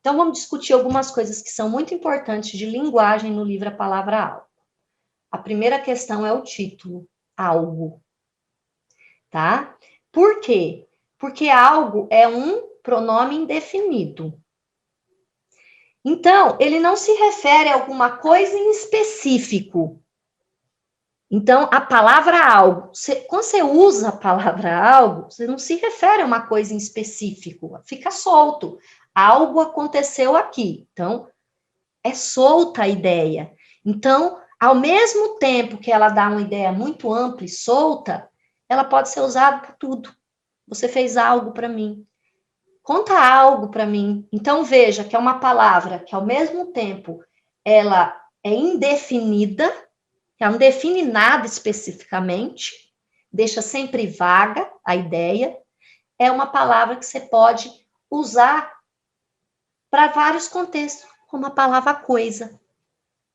Então, vamos discutir algumas coisas que são muito importantes de linguagem no livro A Palavra Algo. A primeira questão é o título, algo, tá? Por quê? Porque algo é um pronome indefinido. Então, ele não se refere a alguma coisa em específico. Então, a palavra algo, quando você usa a palavra algo, você não se refere a uma coisa em específico, fica solto. Algo aconteceu aqui. Então, é solta a ideia. Então, ao mesmo tempo que ela dá uma ideia muito ampla e solta, ela pode ser usada para tudo. Você fez algo para mim. Conta algo para mim. Então, veja que é uma palavra que, ao mesmo tempo, ela é indefinida, ela não define nada especificamente, deixa sempre vaga a ideia. É uma palavra que você pode usar para vários contextos, como a palavra coisa,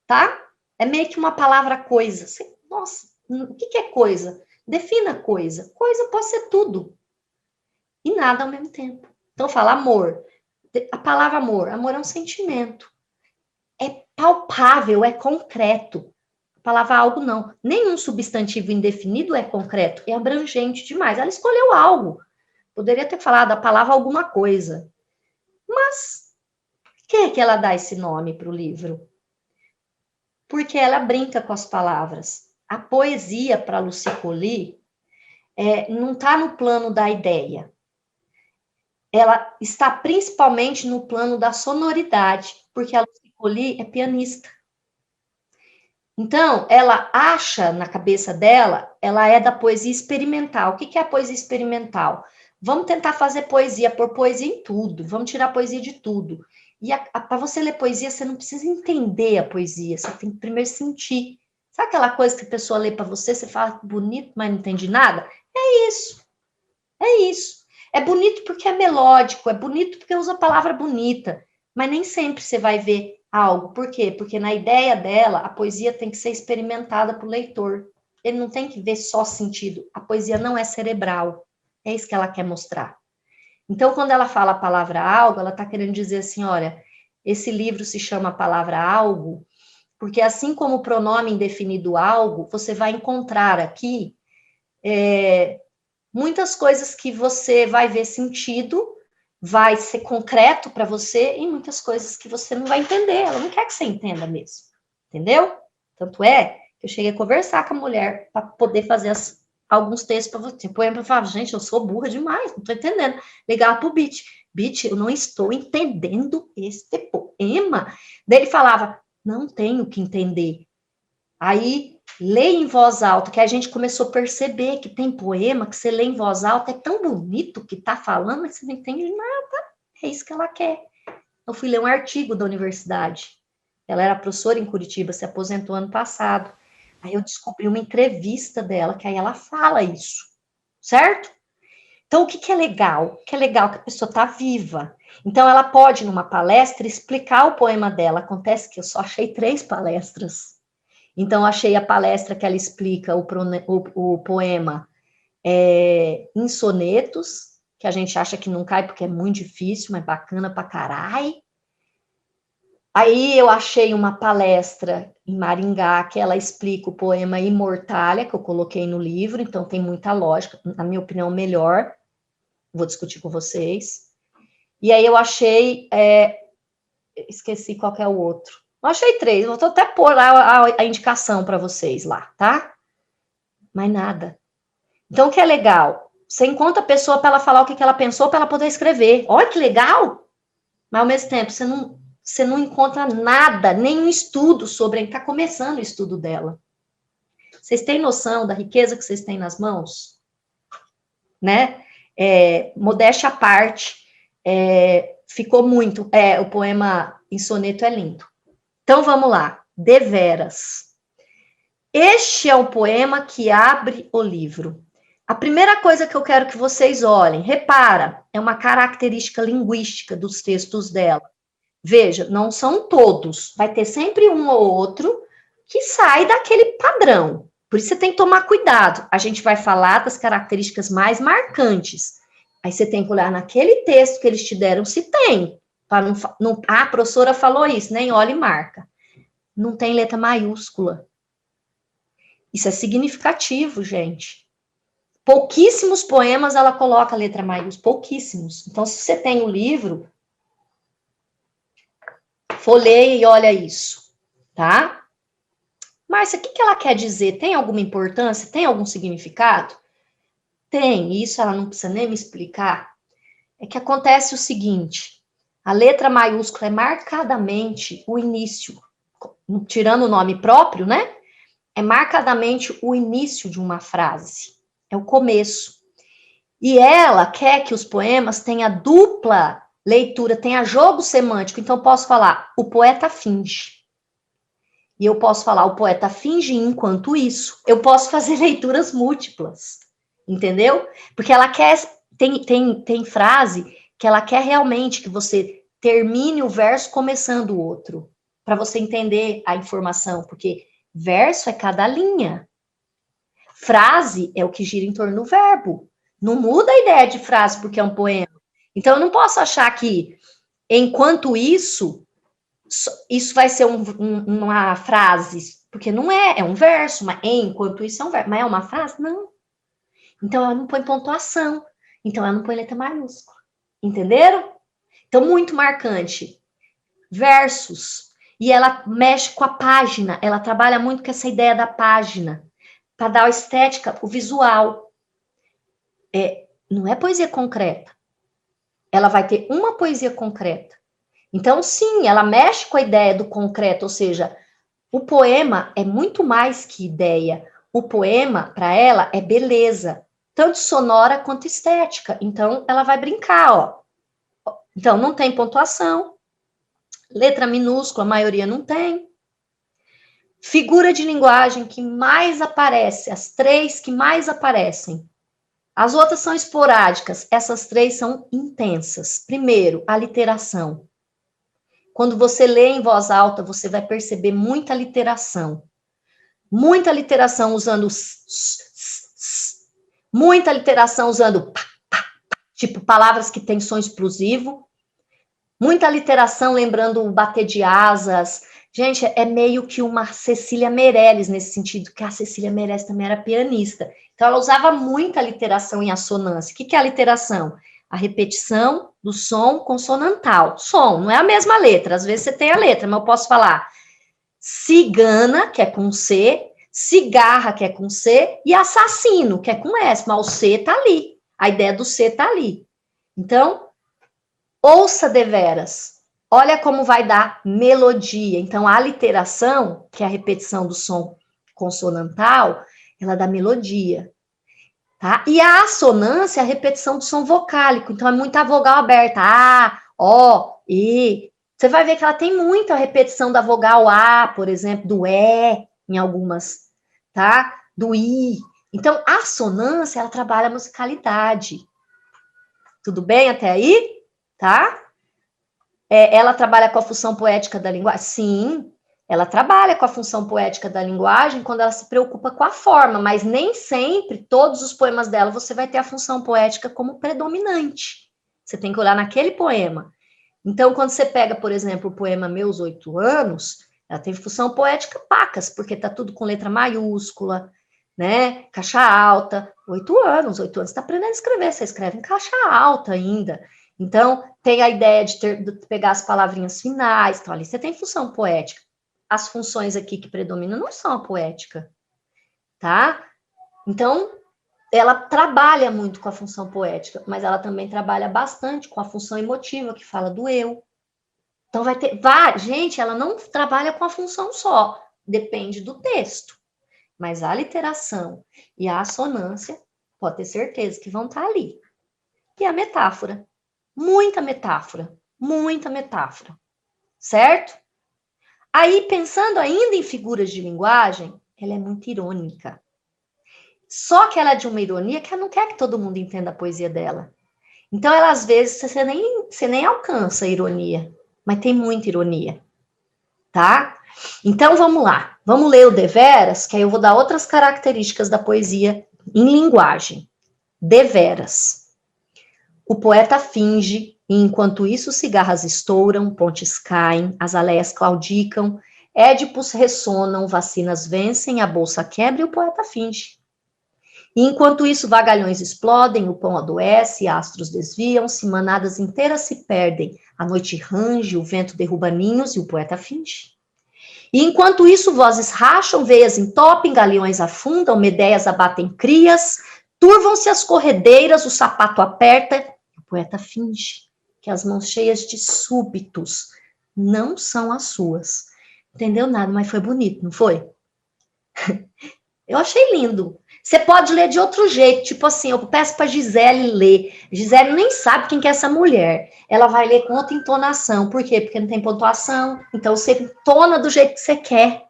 tá? É meio que uma palavra coisa. Nossa, o que é coisa? Defina coisa. Coisa pode ser tudo e nada ao mesmo tempo. Então, fala amor. A palavra amor. Amor é um sentimento. É palpável, é concreto. A palavra algo não. Nenhum substantivo indefinido é concreto, é abrangente demais. Ela escolheu algo. Poderia ter falado a palavra alguma coisa. Mas, por que ela dá esse nome para o livro? Porque ela brinca com as palavras. A poesia, para Lucy Colli, não está no plano da ideia. Ela está principalmente no plano da sonoridade, porque a Lucy Colli é pianista. Então, ela acha na cabeça dela, ela é da poesia experimental. O que é a poesia experimental? Vamos tentar fazer poesia, pôr poesia em tudo, vamos tirar poesia de tudo. E para você ler poesia, você não precisa entender a poesia, você tem que primeiro sentir. Sabe aquela coisa que a pessoa lê para você, você fala bonito, mas não entende nada? É isso. É isso. É bonito porque é melódico, é bonito porque usa a palavra bonita, mas nem sempre você vai ver algo. Por quê? Porque na ideia dela, a poesia tem que ser experimentada para o leitor. Ele não tem que ver só sentido. A poesia não é cerebral. É isso que ela quer mostrar. Então, quando ela fala a palavra algo, ela está querendo dizer assim, olha, esse livro se chama a palavra algo, porque assim como o pronome indefinido algo, você vai encontrar aqui muitas coisas que você vai ver sentido, vai ser concreto para você, e muitas coisas que você não vai entender. Ela não quer que você entenda mesmo. Entendeu? Tanto é que eu cheguei a conversar com a mulher para poder fazer alguns textos para você. Poema, eu falava, gente, eu sou burra demais, não estou entendendo. Ligava para o Bit. Bit, eu não estou entendendo este poema. Daí ele falava, não tenho que entender. Aí, lê em voz alta, que a gente começou a perceber que tem poema que você lê em voz alta, é tão bonito que tá falando, mas você não entende nada. É isso que ela quer. Eu fui ler um artigo da universidade. Ela era professora em Curitiba, se aposentou ano passado. Aí eu descobri uma entrevista dela, que aí ela fala isso, certo? Então, o que é legal? O que é legal que a pessoa está viva. Então, ela pode, numa palestra, explicar o poema dela. Acontece que eu só achei 3 palestras. Então, achei a palestra que ela explica o poema em sonetos, que a gente acha que não cai porque é muito difícil, mas bacana pra caralho. Aí eu achei uma palestra em Maringá que ela explica o poema Imortália, que eu coloquei no livro, então tem muita lógica, na minha opinião, melhor. Vou discutir com vocês. E aí eu achei, esqueci qual que é o outro. Eu achei 3, vou até pôr lá a indicação para vocês lá, tá? Mais nada. Então, o que é legal? Você encontra a pessoa para ela falar o que ela pensou, para ela poder escrever. Olha que legal! Mas, ao mesmo tempo, você não encontra nada, nenhum estudo sobre... Está começando o estudo dela. Vocês têm noção da riqueza que vocês têm nas mãos? Né? Modéstia à parte, ficou muito... o poema em soneto é lindo. Então, vamos lá. Deveras. Este é o poema que abre o livro. A primeira coisa que eu quero que vocês olhem, repara, é uma característica linguística dos textos dela. Veja, não são todos, vai ter sempre um ou outro que sai daquele padrão. Por isso você tem que tomar cuidado. A gente vai falar das características mais marcantes. Aí você tem que olhar naquele texto que eles te deram se tem. A professora falou isso, nem olha e marca. Não tem letra maiúscula. Isso é significativo, gente. Pouquíssimos poemas ela coloca a letra maiúscula, pouquíssimos. Então, se você tem o livro, folheia e olha isso, tá? Márcia, o que ela quer dizer? Tem alguma importância? Tem algum significado? Tem, isso ela não precisa nem me explicar. É que acontece o seguinte, a letra maiúscula é marcadamente o início, tirando o nome próprio, né? É marcadamente o início de uma frase, é o começo. E ela quer que os poemas tenham dupla leitura, tenha jogo semântico. Então, eu posso falar, o poeta finge. E eu posso falar, o poeta finge enquanto isso. Eu posso fazer leituras múltiplas, entendeu? Porque ela quer, tem frase que ela quer realmente que você termine o verso começando o outro, para você entender a informação, porque verso é cada linha. Frase é o que gira em torno do verbo. Não muda a ideia de frase porque é um poema. Então, eu não posso achar que, enquanto isso vai ser uma frase, porque não é um verso, mas enquanto isso é um verso. Mas é uma frase? Não. Então, ela não põe pontuação. Então, ela não põe letra maiúscula. Entenderam? Então, muito marcante. Versos. E ela mexe com a página. Ela trabalha muito com essa ideia da página. Para dar a estética, o visual. Não é poesia concreta. Ela vai ter uma poesia concreta. Então, sim, ela mexe com a ideia do concreto, ou seja, o poema é muito mais que ideia. O poema, para ela, é beleza, tanto sonora quanto estética. Então, ela vai brincar, ó. Então, não tem pontuação, letra minúscula, a maioria não tem. Figura de linguagem que mais aparece, as 3 que mais aparecem. As outras são esporádicas, essas 3 são intensas. Primeiro, a literação. Quando você lê em voz alta, você vai perceber muita literação. Muita literação usando muita literação usando tipo palavras que têm som explosivo. Muita literação lembrando o bater de asas. Gente, é meio que uma Cecília Meirelles nesse sentido, que a Cecília Meirelles também era pianista. Então, ela usava muita literação em assonância. O que é a literação? A repetição do som consonantal. Som, não é a mesma letra. Às vezes você tem a letra, mas eu posso falar cigana, que é com C, cigarra, que é com C, e assassino, que é com S, mas o C tá ali. A ideia do C tá ali. Então, ouça deveras. Olha como vai dar melodia. Então, a aliteração, que é a repetição do som consonantal, ela dá melodia. Tá? E a assonância é a repetição do som vocálico. Então, é muita vogal aberta. A, O, E. Você vai ver que ela tem muita repetição da vogal A, por exemplo, do E, em algumas, tá? Do I. Então, a assonância, ela trabalha a musicalidade. Tudo bem até aí? Tá? Ela trabalha com a função poética da linguagem? Sim, ela trabalha com a função poética da linguagem quando ela se preocupa com a forma, mas nem sempre, todos os poemas dela, você vai ter a função poética como predominante. Você tem que olhar naquele poema. Então, quando você pega, por exemplo, o poema Meus 8 Anos, ela tem função poética pacas, porque tá tudo com letra maiúscula, né? Caixa alta, 8 anos, você está aprendendo a escrever, você escreve em caixa alta ainda. Então, tem a ideia de pegar as palavrinhas finais, então ali você tem função poética. As funções aqui que predominam não são a poética, tá? Então, ela trabalha muito com a função poética, mas ela também trabalha bastante com a função emotiva, que fala do eu. Então, gente, ela não trabalha com a função só, depende do texto. Mas a literação e a assonância, pode ter certeza que vão estar ali. E a metáfora. Muita metáfora, certo? Aí, pensando ainda em figuras de linguagem, ela é muito irônica. Só que ela é de uma ironia que ela não quer que todo mundo entenda a poesia dela. Então, ela, às vezes, você nem alcança a ironia, mas tem muita ironia, tá? Então, vamos lá. Vamos ler o deveras, que aí eu vou dar outras características da poesia em linguagem. Deveras. O poeta finge E enquanto isso, cigarras estouram, pontes caem, azaleias claudicam, édipos ressonam, vacinas vencem, a bolsa quebra e o poeta finge. E enquanto isso, vagalhões explodem, o pão adoece, astros desviam-se, manadas inteiras se perdem, a noite range, o vento derruba ninhos e o poeta finge. E enquanto isso, vozes racham, veias entopem, galeões afundam, medeias abatem crias, turvam-se as corredeiras, o sapato aperta, e o poeta finge que as mãos cheias de súbitos não são as suas. Entendeu nada, mas foi bonito, não foi? Eu achei lindo. Você pode ler de outro jeito, tipo assim, eu peço para Gisele ler. Gisele nem sabe quem que é essa mulher. Ela vai ler com outra entonação. Por quê? Porque não tem pontuação. Então você entona do jeito que você quer.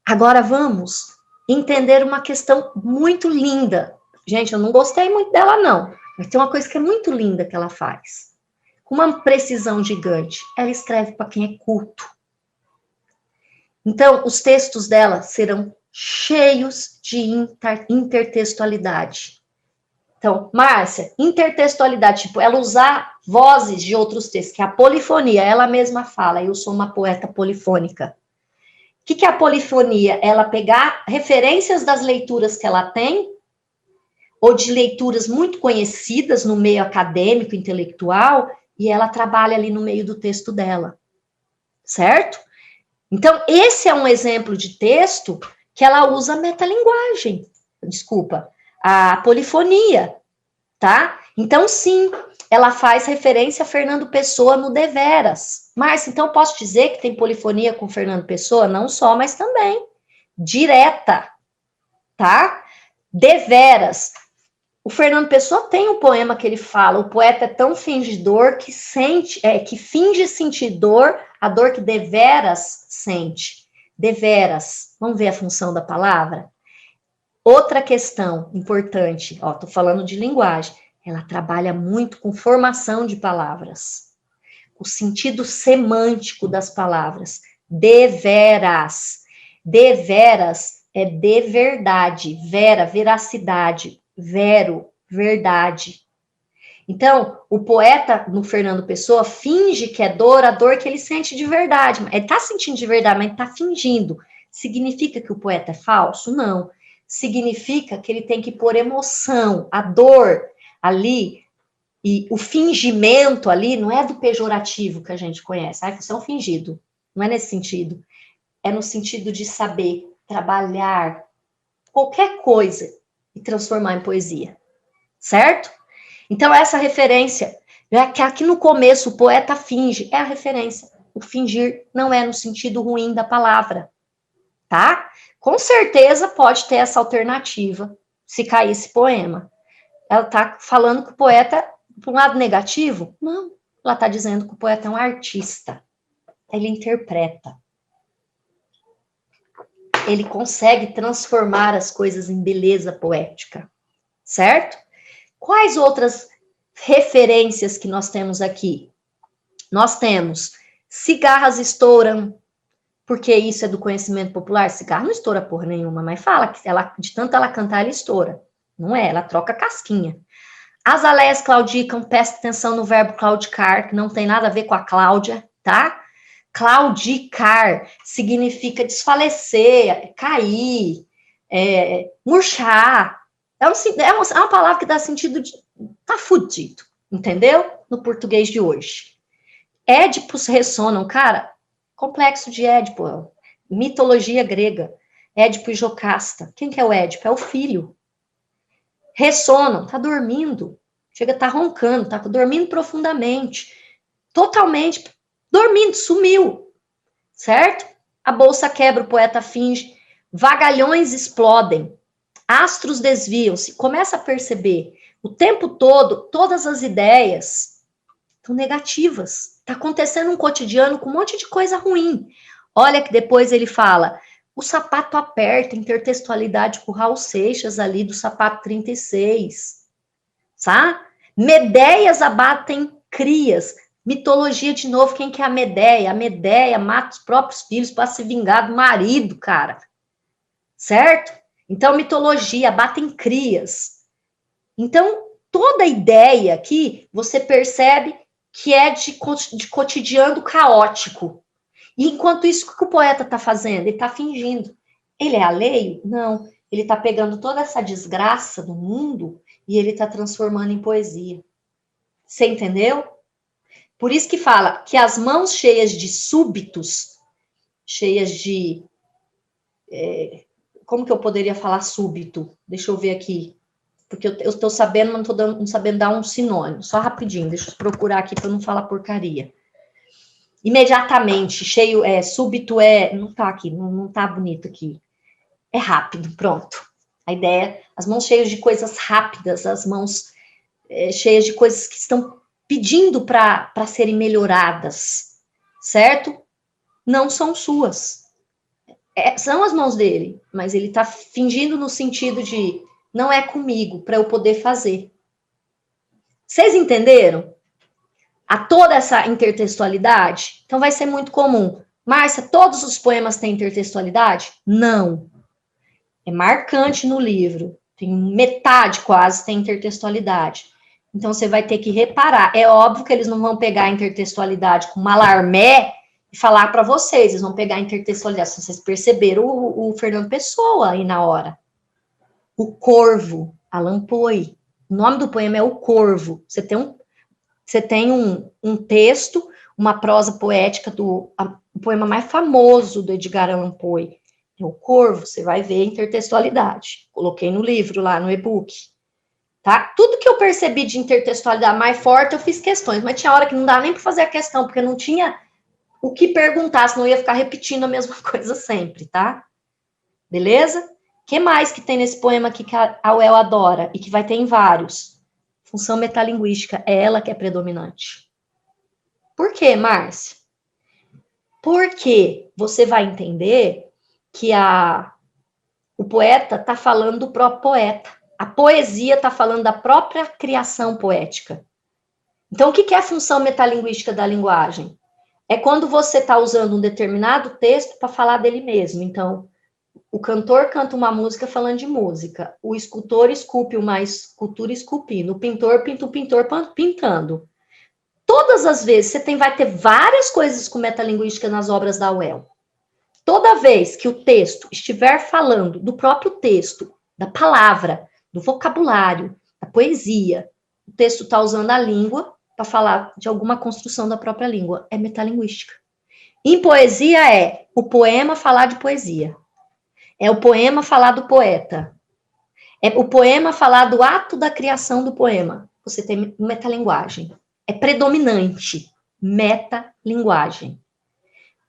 Agora vamos entender uma questão muito linda. Gente, eu não gostei muito dela, não. Mas tem uma coisa que é muito linda que ela faz. Com uma precisão gigante. Ela escreve para quem é culto. Então, os textos dela serão cheios de intertextualidade. Então, Márcia, intertextualidade, tipo, ela usar vozes de outros textos, que é a polifonia, ela mesma fala, eu sou uma poeta polifônica. O que é a polifonia? Ela pegar referências das leituras que ela tem, ou de leituras muito conhecidas no meio acadêmico, intelectual, e ela trabalha ali no meio do texto dela, certo? Então, esse é um exemplo de texto que ela usa a metalinguagem, a polifonia, tá? Então, sim, ela faz referência a Fernando Pessoa no Deveras. Márcia, então posso dizer que tem polifonia com Fernando Pessoa? Não só, mas também. Direta, tá? Deveras. O Fernando Pessoa tem um poema que ele fala, o poeta é tão fingidor que que finge sentir dor, a dor que deveras sente. Deveras. Vamos ver a função da palavra? Outra questão importante, ó, tô falando de linguagem, ela trabalha muito com formação de palavras, o sentido semântico das palavras. Deveras. Deveras é de verdade, vera, veracidade, vero, verdade. Então, o poeta, no Fernando Pessoa, finge que é dor, a dor que ele sente de verdade. Ele está sentindo de verdade, mas ele está fingindo. Significa que o poeta é falso? Não. Significa que ele tem que pôr emoção, a dor ali, e o fingimento ali não é do pejorativo que a gente conhece. Ah, isso é um fingido. Não é nesse sentido. É no sentido de saber trabalhar qualquer coisa e transformar em poesia. Certo? Então, essa referência, que aqui no começo o poeta finge, é a referência. O fingir não é no sentido ruim da palavra, tá? Com certeza pode ter essa alternativa, se cair esse poema. Ela tá falando que o poeta, por um lado negativo? Não. Ela tá dizendo que o poeta é um artista. Ele interpreta. Ele consegue transformar as coisas em beleza poética, certo? Quais outras referências que nós temos aqui? Nós temos cigarras estouram, porque isso é do conhecimento popular. Cigarra não estoura porra nenhuma, mas fala que ela, de tanto ela cantar, ela estoura. Não é, ela troca casquinha. As aleias claudicam, presta atenção no verbo claudicar, que não tem nada a ver com a Cláudia, tá? Claudicar significa desfalecer, cair, murchar. É uma palavra que dá sentido de tá fudido, entendeu? No português de hoje. Édipos ressonam, cara, complexo de Édipo, mitologia grega, Édipo e Jocasta. Quem que é o Édipo? É o filho. Ressonam, tá dormindo, chega a tá roncando, tá dormindo profundamente, totalmente dormindo, sumiu, certo? A bolsa quebra, o poeta finge, vagalhões explodem, astros desviam-se, começa a perceber o tempo todo, todas as ideias estão negativas. Está acontecendo um cotidiano com um monte de coisa ruim. Olha que depois ele fala, o sapato aperta, intertextualidade com o Raul Seixas ali do sapato 36. Tá? Medeias abatem crias. Mitologia de novo, quem que é a Medeia? A Medeia mata os próprios filhos para se vingar do marido, cara. Certo? Então, mitologia, abatem crias. Então, toda ideia aqui, você percebe que é de cotidiano caótico. E enquanto isso, o que o poeta está fazendo? Ele está fingindo. Ele é alheio? Não. Ele está pegando toda essa desgraça do mundo e ele está transformando em poesia. Você entendeu? Por isso que fala que as mãos cheias de súbitos, cheias de... como que eu poderia falar súbito? Deixa eu ver aqui. Porque eu estou sabendo, mas não sabendo dar um sinônimo. Só rapidinho, deixa eu procurar aqui para não falar porcaria. Imediatamente, cheio, súbito não tá aqui, não tá bonito aqui. É rápido, pronto. A ideia, as mãos cheias de coisas rápidas, as mãos cheias de coisas que estão pedindo para serem melhoradas, certo? Não são suas. São as mãos dele, mas ele está fingindo no sentido de não é comigo para eu poder fazer. Vocês entenderam? A toda essa intertextualidade? Então vai ser muito comum. Márcia, todos os poemas têm intertextualidade? Não. É marcante no livro. Tem metade quase tem intertextualidade. Então você vai ter que reparar. É óbvio que eles não vão pegar a intertextualidade com Mallarmé e falar para vocês. Eles vão pegar a intertextualidade. Se vocês perceberam o Fernando Pessoa aí na hora. O Corvo, Allan Poe. O nome do poema é O Corvo. Você tem um texto, uma prosa poética o poema mais famoso do Edgar Allan Poe. É O Corvo, você vai ver a intertextualidade. Coloquei no livro lá, no e-book. Tá? Tudo que eu percebi de intertextualidade mais forte, eu fiz questões, mas tinha hora que não dá nem para fazer a questão, porque não tinha o que perguntar, senão eu ia ficar repetindo a mesma coisa sempre, tá? Beleza? O que mais que tem nesse poema aqui que a UEL adora e que vai ter em vários? Função metalinguística, é ela que é predominante. Por quê, Márcia? Porque você vai entender que o poeta está falando do próprio poeta. A poesia está falando da própria criação poética. Então, o que é a função metalinguística da linguagem? É quando você está usando um determinado texto para falar dele mesmo. Então, o cantor canta uma música falando de música. O escultor esculpe uma escultura esculpindo. O pintor pinta o pintor pintando. Todas as vezes, vai ter várias coisas com metalinguística nas obras da UEL. Toda vez que o texto estiver falando do próprio texto, da palavra, do vocabulário, da poesia, o texto está usando a língua para falar de alguma construção da própria língua. É metalinguística. Em poesia o poema falar de poesia. É o poema falar do poeta. É o poema falar do ato da criação do poema. Você tem metalinguagem. É predominante. Metalinguagem.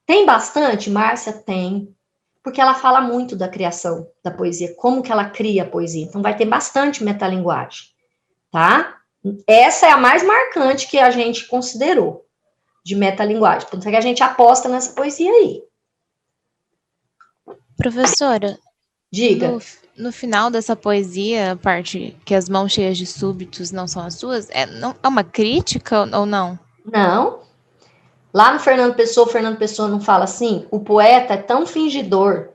Tem bastante? Márcia tem. Porque ela fala muito da criação da poesia. Como que ela cria a poesia. Então, vai ter bastante metalinguagem. Tá? Essa é a mais marcante que a gente considerou de metalinguagem. Por isso que a gente aposta nessa poesia aí. Professora, diga. No final dessa poesia, a parte que as mãos cheias de súbitos não são as suas, é uma crítica ou não? Não. Lá no Fernando Pessoa não fala assim? O poeta é tão fingidor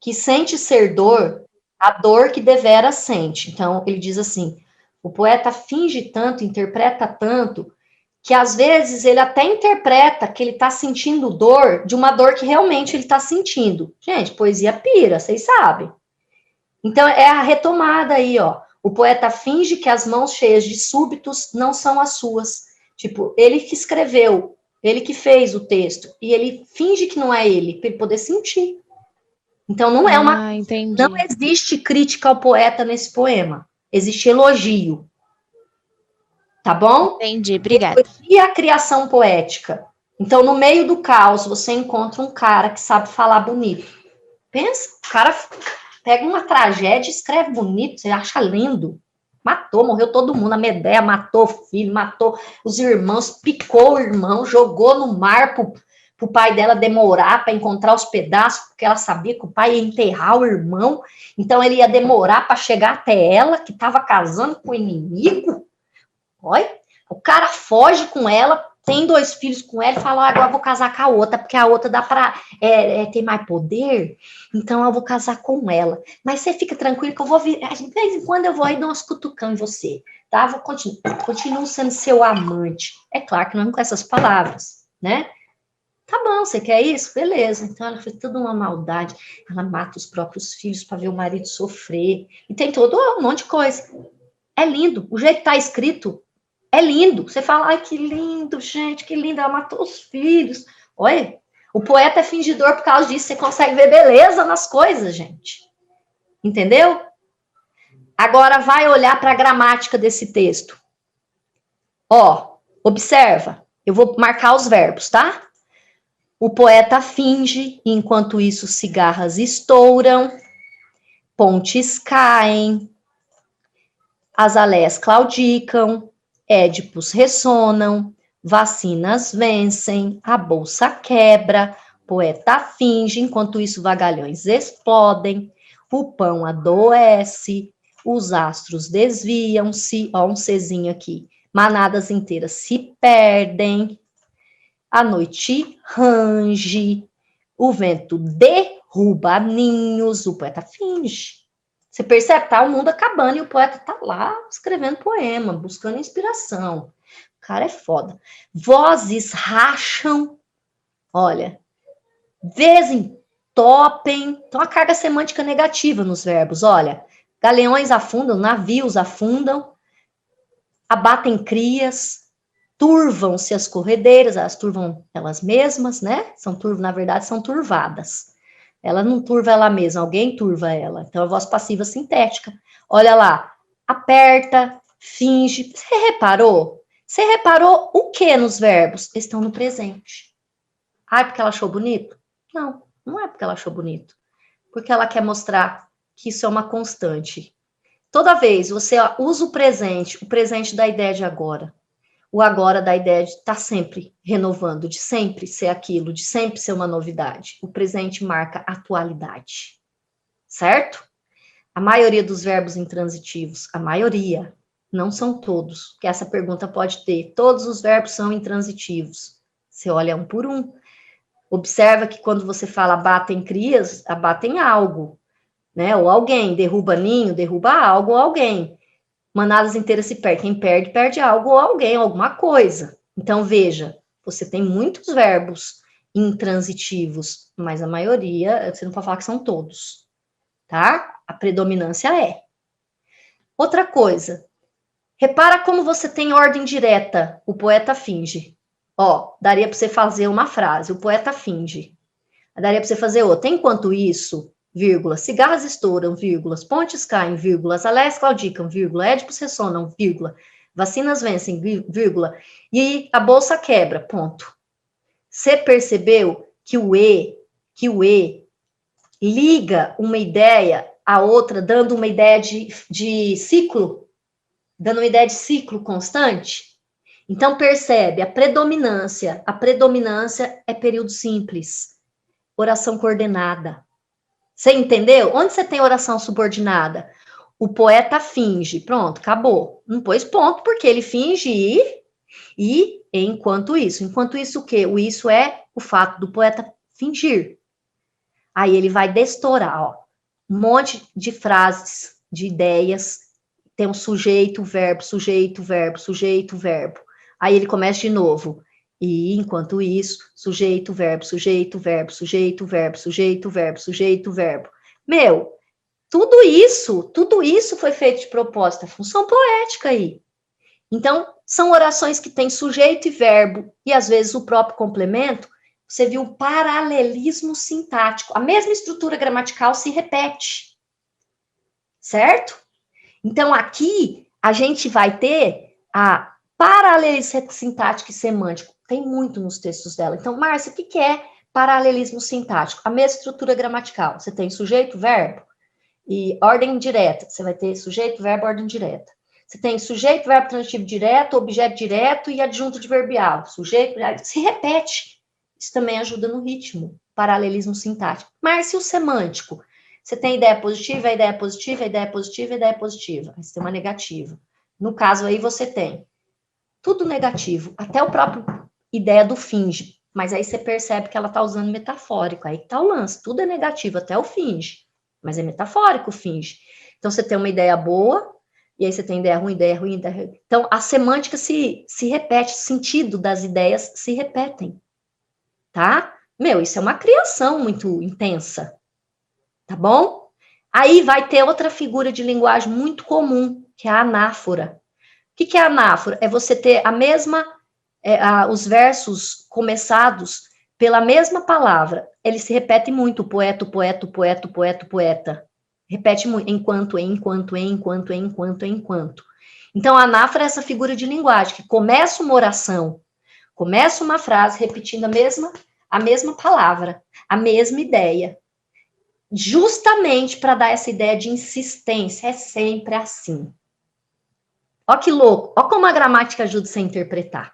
que sente ser dor a dor que devera sente. Então, ele diz assim, o poeta finge tanto, interpreta tanto, que às vezes ele até interpreta que ele está sentindo dor de uma dor que realmente ele está sentindo. Gente, poesia pira, vocês sabem. Então, é a retomada aí, ó. O poeta finge que as mãos cheias de súbitos não são as suas. Tipo, ele que escreveu, ele que fez o texto, e ele finge que não é ele, para ele poder sentir. Então, não é uma... entendi. Não existe crítica ao poeta nesse poema. Existe elogio. Tá bom? Entendi, obrigada. E a criação poética? Então, no meio do caos, você encontra um cara que sabe falar bonito. Pensa, o cara pega uma tragédia e escreve bonito, você acha lindo. Matou, morreu todo mundo. A Medea matou o filho, matou os irmãos, picou o irmão, jogou no mar pro pai dela demorar para encontrar os pedaços, porque ela sabia que o pai ia enterrar o irmão, então ele ia demorar para chegar até ela, que estava casando com o inimigo. Olha, o cara foge com ela, tem 2 filhos com ela e fala, agora eu vou casar com a outra, porque a outra dá para ter mais poder, então eu vou casar com ela. Mas você fica tranquilo que eu vou vir, de vez em quando eu vou aí dar umas cutucão em você, tá? Vou continuo sendo seu amante. É claro que não com essas palavras, né? Tá bom, você quer isso? Beleza. Então ela fez toda uma maldade. Ela mata os próprios filhos para ver o marido sofrer. E tem todo um monte de coisa. É lindo. O jeito que tá escrito é lindo. Você fala, ai, que lindo, gente, que lindo. Ela matou os filhos. Olha, o poeta é fingidor por causa disso. Você consegue ver beleza nas coisas, gente. Entendeu? Agora vai olhar para a gramática desse texto. Ó, observa. Eu vou marcar os verbos, tá? O poeta finge, enquanto isso cigarras estouram, pontes caem, azalés claudicam, édipos ressonam, vacinas vencem, a bolsa quebra, poeta finge, enquanto isso vagalhões explodem, o pão adoece, os astros desviam-se, ó um Czinho aqui, manadas inteiras se perdem, a noite range, o vento derruba ninhos, o poeta finge. Você percebe? Tá o mundo acabando e o poeta tá lá escrevendo poema, buscando inspiração. O cara é foda. Vozes racham, olha, desentopem. Então, a carga semântica negativa nos verbos, olha. Galeões afundam, navios afundam, abatem crias, turvam-se as corredeiras, elas turvam elas mesmas, né? Na verdade, são turvadas. Ela não turva ela mesma, alguém turva ela. Então, a voz passiva sintética. Olha lá, aperta, finge. Você reparou? Você reparou o que nos verbos? Estão no presente. Ah, é porque ela achou bonito? Não, não é porque ela achou bonito. Porque ela quer mostrar que isso é uma constante. Toda vez você usa o presente da ideia de agora. O agora da ideia de estar sempre renovando, de sempre ser aquilo, de sempre ser uma novidade. O presente marca atualidade, certo? A maioria dos verbos intransitivos, a maioria, não são todos, porque essa pergunta pode ter, todos os verbos são intransitivos. Você olha um por um. Observa que quando você fala abatem crias, abatem algo, né? Ou alguém, derruba ninho, derruba algo ou alguém. Manadas inteiras se perdem. Quem perde, perde algo ou alguém, alguma coisa. Então, veja, você tem muitos verbos intransitivos, mas a maioria, você não pode falar que são todos, tá? A predominância é. Outra coisa, repara como você tem ordem direta, o poeta finge. Ó, daria para você fazer uma frase, o poeta finge. Daria para você fazer outra. Enquanto isso, vírgula, cigarras estouram, vírgula, pontes caem, vírgula, azalés claudicam, vírgula, édipos ressonam, vírgula, vacinas vencem, vírgula, e a bolsa quebra, ponto. Você percebeu que o E liga uma ideia à outra, dando uma ideia de ciclo, dando uma ideia de ciclo constante? Então, percebe, a predominância é período simples, oração coordenada. Você entendeu? Onde você tem oração subordinada? O poeta finge. Pronto, acabou. Não pôs ponto, porque ele finge e enquanto isso. Enquanto isso, o quê? O isso é o fato do poeta fingir. Aí ele vai destourar, ó. Um monte de frases, de ideias. Tem um sujeito, verbo, sujeito, verbo, sujeito, verbo. Aí ele começa de novo. E, enquanto isso, sujeito, verbo, sujeito, verbo, sujeito, verbo, sujeito, verbo, sujeito, verbo. Meu, tudo isso foi feito de propósito, função poética aí. Então, são orações que têm sujeito e verbo, e às vezes o próprio complemento, você viu o paralelismo sintático. A mesma estrutura gramatical se repete. Certo? Então, aqui, a gente vai ter a paralelismo sintático e semântico. Tem muito nos textos dela. Então, Márcia, o que é paralelismo sintático? A mesma estrutura gramatical. Você tem sujeito, verbo e ordem direta. Você vai ter sujeito, verbo, ordem direta. Você tem sujeito, verbo transitivo direto, objeto direto e adjunto adverbial. Sujeito, se repete. Isso também ajuda no ritmo. Paralelismo sintático. Márcia, o semântico? Você tem ideia positiva, ideia positiva, ideia positiva, ideia positiva. Aí você tem uma negativa. No caso aí, você tem tudo negativo, até o próprio ideia do finge. Mas aí você percebe que ela está usando metafórico. Aí que tá o lance. Tudo é negativo, até o finge. Mas é metafórico o finge. Então, você tem uma ideia boa, e aí você tem ideia ruim, ideia ruim, ideia ruim. Então, a semântica se repete, o sentido das ideias se repetem. Tá? Meu, isso é uma criação muito intensa. Tá bom? Aí vai ter outra figura de linguagem muito comum, que é a anáfora. O que é a anáfora? É você ter a mesma... os versos começados pela mesma palavra, eles se repetem muito, poeta, poeta, poeta, poeta, poeta. Repete muito, enquanto, enquanto, enquanto, enquanto, enquanto. Então, a anáfora é essa figura de linguagem, que começa uma oração, começa uma frase repetindo a mesma palavra, a mesma ideia. Justamente para dar essa ideia de insistência, é sempre assim. Ó que louco, ó como a gramática ajuda você a interpretar.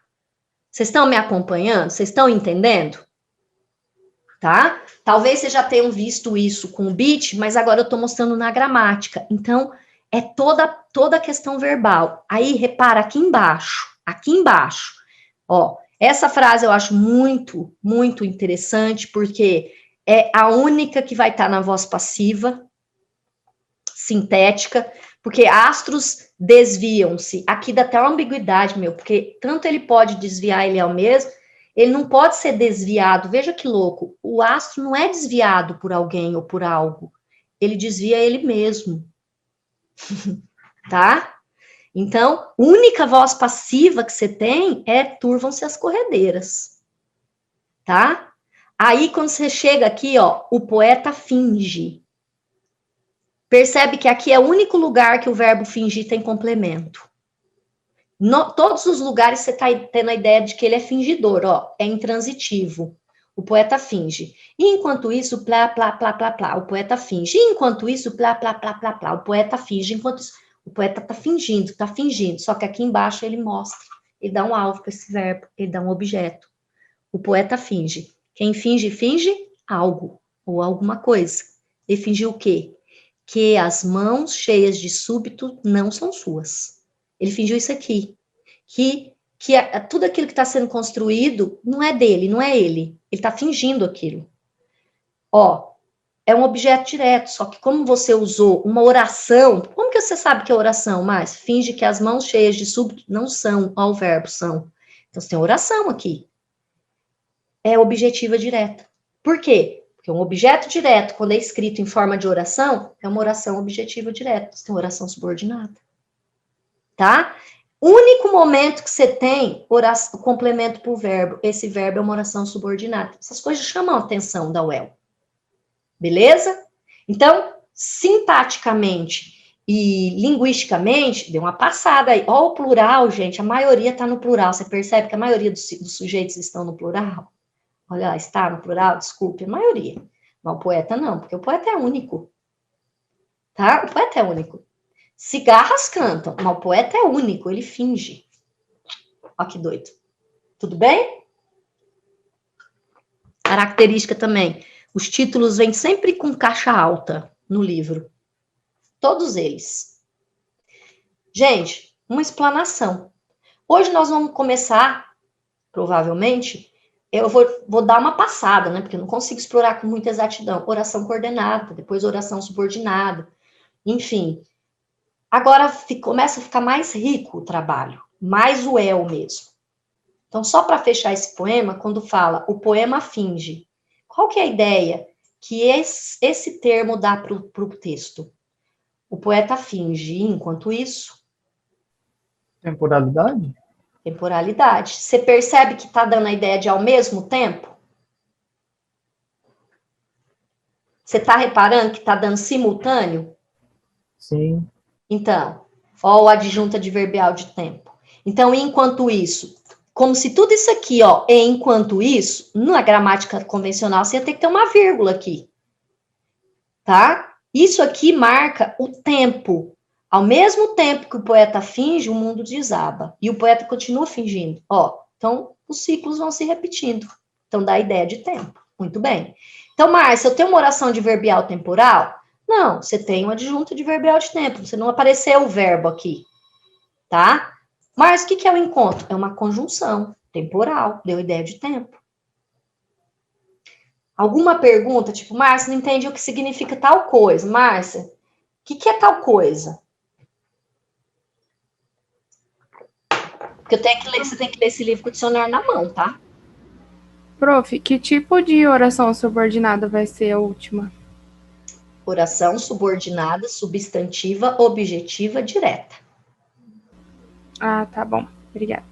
Vocês estão me acompanhando? Vocês estão entendendo? Tá? Talvez vocês já tenham visto isso com o beat, mas agora eu estou mostrando na gramática. Então, é toda a questão verbal. Aí, repara aqui embaixo. Ó, essa frase eu acho muito, muito interessante, porque é a única que vai estar na voz passiva, sintética, porque astros desviam-se. Aqui dá até uma ambiguidade, porque tanto ele pode desviar, ele é o mesmo, ele não pode ser desviado. Veja que louco, o astro não é desviado por alguém ou por algo, ele desvia ele mesmo. Tá? Então, única voz passiva que você tem é turvam-se as corredeiras. Tá? Aí, quando você chega aqui, ó, o poeta finge. Percebe que aqui é o único lugar que o verbo fingir tem complemento. Todos os lugares você está tendo a ideia de que ele é fingidor, ó, é intransitivo. O poeta finge. E enquanto isso, plá, plá, plá, plá, plá, o poeta finge. E enquanto isso, plá, plá, plá, plá, plá, o poeta finge. Enquanto isso, o poeta está fingindo. Só que aqui embaixo ele mostra, ele dá um alvo para esse verbo, ele dá um objeto. O poeta finge. Quem finge, finge algo, ou alguma coisa. Ele fingiu o quê? Que as mãos cheias de súbito não são suas. Ele fingiu isso aqui, que tudo aquilo que está sendo construído não é dele, não é ele. Ele está fingindo aquilo. Ó, é um objeto direto, só que como você usou uma oração, como que você sabe que é oração, mais? Finge que as mãos cheias de súbito não são, ó, o verbo são. Então, você tem oração aqui. É objetiva direta. Por quê? Porque um objeto direto, quando é escrito em forma de oração, é uma oração objetiva direta. Você tem oração subordinada. Tá? Único momento que você tem oração, complemento para o verbo, esse verbo é uma oração subordinada. Essas coisas chamam a atenção da UEL. Beleza? Então, sintaticamente e linguisticamente, deu uma passada aí. Ó, o plural, gente, a maioria está no plural. Você percebe que a maioria dos sujeitos estão no plural? Olha lá, está no plural, desculpe, a maioria. Mas o poeta não, porque o poeta é único. Tá? O poeta é único. Cigarras cantam, mas o poeta é único, ele finge. Ó que doido. Tudo bem? Característica também. Os títulos vêm sempre com caixa alta no livro. Todos eles. Gente, uma explanação. Hoje nós vamos começar, provavelmente, eu vou dar uma passada, né? Porque eu não consigo explorar com muita exatidão. Oração coordenada, depois oração subordinada. Enfim. Agora começa a ficar mais rico o trabalho. Mais o eu mesmo. Então, só para fechar esse poema, quando fala o poema finge, qual que é a ideia que esse termo dá para o texto? O poeta finge, enquanto isso... Temporalidade? Temporalidade. Você percebe que está dando a ideia de ao mesmo tempo? Você está reparando que está dando simultâneo? Sim. Então, ó, o adjunto adverbial de tempo. Então, enquanto isso, como se tudo isso aqui, ó, é enquanto isso, na gramática convencional, você ia ter que ter uma vírgula aqui. Tá? Isso aqui marca o tempo. Ao mesmo tempo que o poeta finge, o mundo desaba. E o poeta continua fingindo. Ó, então, os ciclos vão se repetindo. Então, dá a ideia de tempo. Muito bem. Então, Márcia, eu tenho uma oração adverbial temporal? Não, você tem um adjunto adverbial de tempo. Você não apareceu o verbo aqui. Tá? Mas o que é o encontro? É uma conjunção. Temporal, deu ideia de tempo. Alguma pergunta, tipo, Márcia, não entendi o que significa tal coisa. Márcia, o que é tal coisa? Porque você tem que ler esse livro com o dicionário na mão, tá? Prof, que tipo de oração subordinada vai ser a última? Oração subordinada, substantiva, objetiva, direta. Ah, tá bom. Obrigada.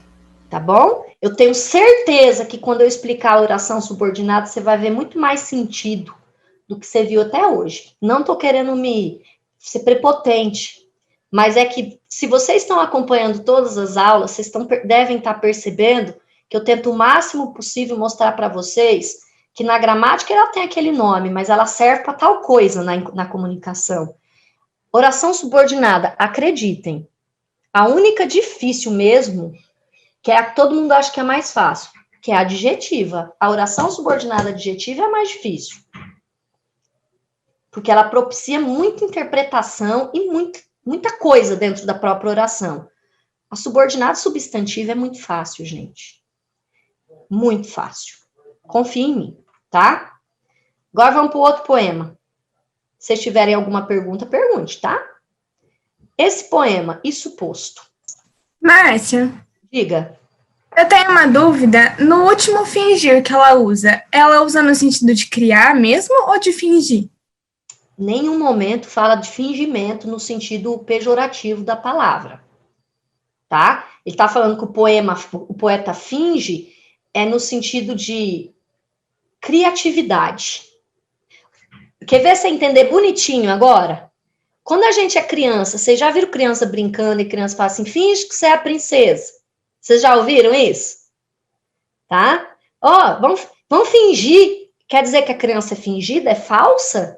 Tá bom? Eu tenho certeza que quando eu explicar a oração subordinada, você vai ver muito mais sentido do que você viu até hoje. Não tô querendo ser prepotente, mas é que se vocês estão acompanhando todas as aulas, vocês devem estar percebendo que eu tento o máximo possível mostrar para vocês que na gramática ela tem aquele nome, mas ela serve para tal coisa na comunicação. Oração subordinada, acreditem, a única difícil mesmo, que é a que todo mundo acha que é mais fácil, que é a adjetiva. A oração subordinada adjetiva é a mais difícil. Porque ela propicia muita interpretação e muita coisa dentro da própria oração. A subordinada substantiva é muito fácil, gente. Muito fácil. Confia em mim, tá? Agora vamos para o outro poema. Se vocês tiverem alguma pergunta, pergunte, tá? Esse poema, e suposto? Márcia, Diga. eu tenho uma dúvida. No último fingir que ela usa no sentido de criar mesmo ou de fingir? Nenhum momento fala de fingimento no sentido pejorativo da palavra, tá? Ele tá falando que o poeta finge é no sentido de criatividade. Quer ver você entender bonitinho agora? Quando a gente é criança, vocês já viram criança brincando e criança fala assim, finge que você é a princesa. Vocês já ouviram isso? Tá? Ó, vamos fingir. Quer dizer que a criança é fingida? É falsa?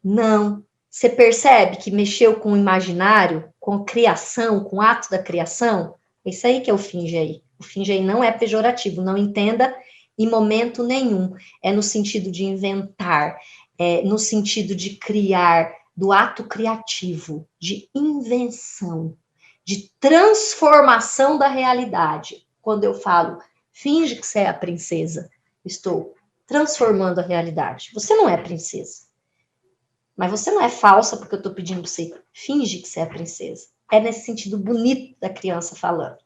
Não. Você percebe que mexeu com o imaginário, com a criação, com o ato da criação? É isso aí que é o finge aí. O finge aí não é pejorativo, não entenda em momento nenhum. É no sentido de inventar, é no sentido de criar, do ato criativo, de invenção, de transformação da realidade. Quando eu falo, finge que você é a princesa, estou transformando a realidade. Você não é princesa. Mas você não é falsa porque eu estou pedindo para você finge que você é a princesa. É nesse sentido bonito da criança falando.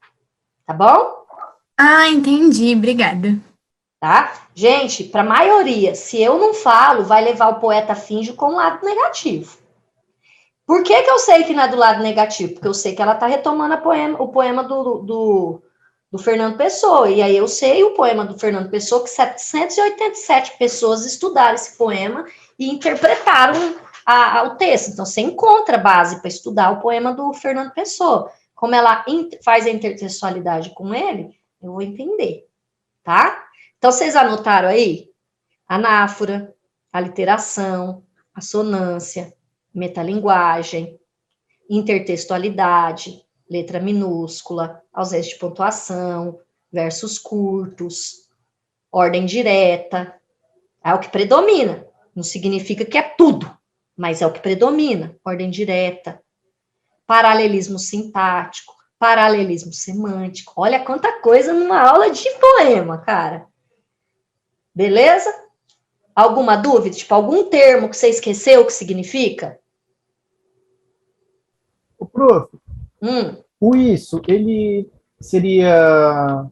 Tá bom? Ah, entendi. Obrigada. Tá? Gente, para a maioria, se eu não falo, vai levar o poeta finge com um lado negativo. Por que eu sei que não é do lado negativo? Porque eu sei que ela está retomando o poema do Fernando Pessoa. E aí eu sei o poema do Fernando Pessoa, que 787 pessoas estudaram esse poema e interpretaram o texto. Então, você encontra base para estudar o poema do Fernando Pessoa. Como ela faz a intertextualidade com ele, eu vou entender, tá? Então, vocês anotaram aí? Anáfora, aliteração, assonância, metalinguagem, intertextualidade, letra minúscula, ausência de pontuação, versos curtos, ordem direta. É o que predomina. Não significa que é tudo, mas é o que predomina. Ordem direta, paralelismo sintático, paralelismo semântico. Olha quanta coisa numa aula de poema, cara. Beleza? Alguma dúvida? Tipo, algum termo que você esqueceu o que significa? O prof, Hum. o isso, ele seria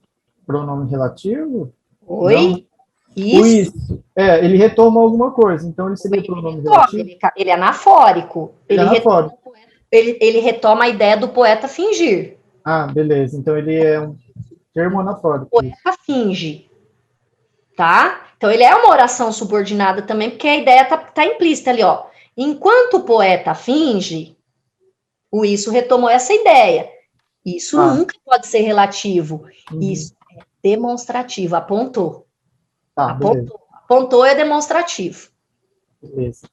pronome relativo? Oi? Não. Isso. O isso, ele retoma alguma coisa, então ele seria pronome relativo? Ele é anafórico. Ele é anafórico. Ele retoma a ideia do poeta fingir. Ah, beleza. Então ele é um termo anafórico. O poeta finge. Tá? Então ele é uma oração subordinada também, porque a ideia tá implícita ali, ó. Enquanto o poeta finge, o isso retomou essa ideia. Isso nunca pode ser relativo. Isso é demonstrativo. Apontou. Tá, apontou é demonstrativo. Beleza.